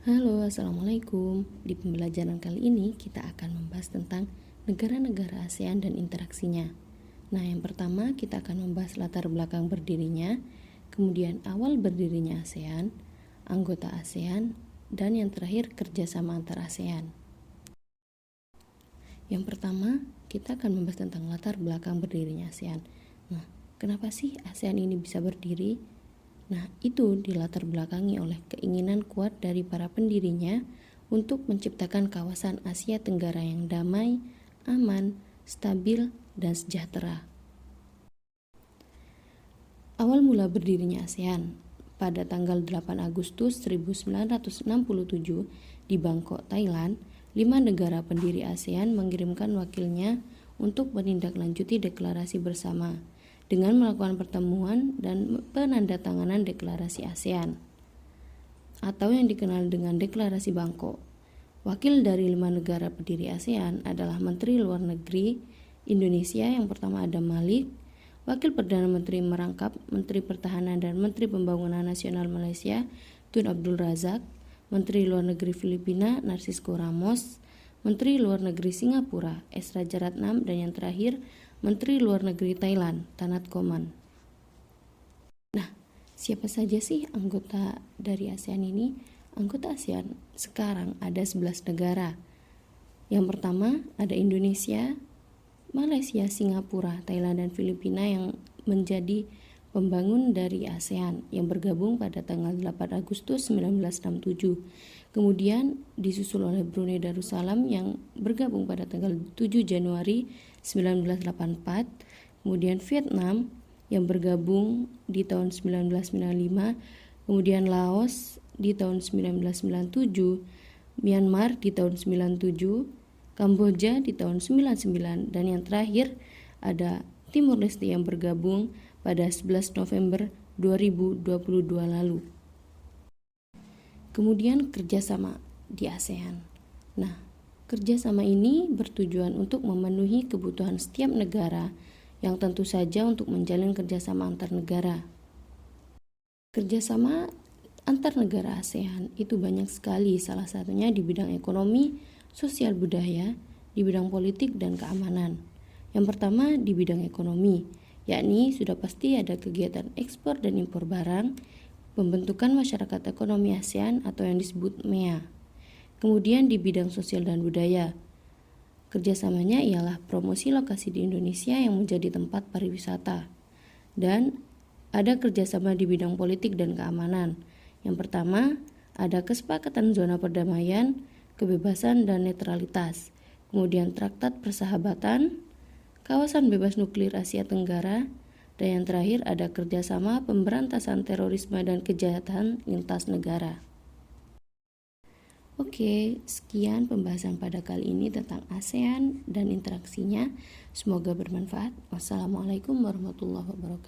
Halo, Assalamualaikum. Di pembelajaran kali ini kita akan membahas tentang negara-negara ASEAN dan interaksinya. Nah, yang pertama kita akan membahas latar belakang berdirinya, kemudian awal berdirinya ASEAN, anggota ASEAN, dan yang terakhir kerjasama antar ASEAN. Yang pertama, kita akan membahas tentang latar belakang berdirinya ASEAN. Nah, kenapa sih ASEAN ini bisa berdiri? Nah, itu dilatar belakangi oleh keinginan kuat dari para pendirinya untuk menciptakan kawasan Asia Tenggara yang damai, aman, stabil, dan sejahtera. Awal mula berdirinya ASEAN pada tanggal 8 Agustus 1967 di Bangkok, Thailand, 5 negara pendiri ASEAN mengirimkan wakilnya untuk menindaklanjuti deklarasi bersama dengan melakukan pertemuan dan penandatanganan deklarasi ASEAN atau yang dikenal dengan deklarasi Bangkok. Wakil dari 5 negara pendiri ASEAN adalah Menteri Luar Negeri Indonesia yang pertama Adam Malik, Wakil Perdana Menteri merangkap Menteri Pertahanan dan Menteri Pembangunan Nasional Malaysia Tun Abdul Razak, Menteri Luar Negeri Filipina Narcisco Ramos, Menteri Luar Negeri Singapura S. Rajaratnam, dan yang terakhir Menteri Luar Negeri Thailand Tanat Koman. Nah, siapa saja sih anggota dari ASEAN ini? Anggota ASEAN sekarang ada 11 negara. Yang pertama ada Indonesia, Malaysia, Singapura, Thailand, dan Filipina yang menjadi pembangun dari ASEAN yang bergabung pada tanggal 8 Agustus 1967. Kemudian disusul oleh Brunei Darussalam yang bergabung pada tanggal 7 Januari 1984. Kemudian Vietnam yang bergabung di tahun 1995. Kemudian Laos di tahun 1997. Myanmar di tahun 97. Kamboja di tahun 99. Dan yang terakhir ada Timur Leste yang bergabung pada 11 November 2022 lalu. Kemudian kerjasama di ASEAN. Nah, kerjasama ini bertujuan untuk memenuhi kebutuhan setiap negara yang tentu saja untuk menjalin kerjasama antar negara. Kerjasama antar negara ASEAN itu banyak sekali, salah satunya di bidang ekonomi, sosial budaya, di bidang politik dan keamanan. Yang pertama di bidang ekonomi, yakni sudah pasti ada kegiatan ekspor dan impor barang, pembentukan masyarakat ekonomi ASEAN atau yang disebut MEA. Kemudian di bidang sosial dan budaya, kerjasamanya ialah promosi lokasi di Indonesia yang menjadi tempat pariwisata. Dan ada kerjasama di bidang politik dan keamanan. Yang pertama, ada kesepakatan zona perdamaian, kebebasan dan netralitas. Kemudian traktat persahabatan, kawasan bebas nuklir Asia Tenggara, dan yang terakhir ada kerjasama pemberantasan terorisme dan kejahatan lintas negara. Oke, sekian pembahasan pada kali ini tentang ASEAN dan interaksinya. Semoga bermanfaat. Wassalamualaikum warahmatullahi wabarakatuh.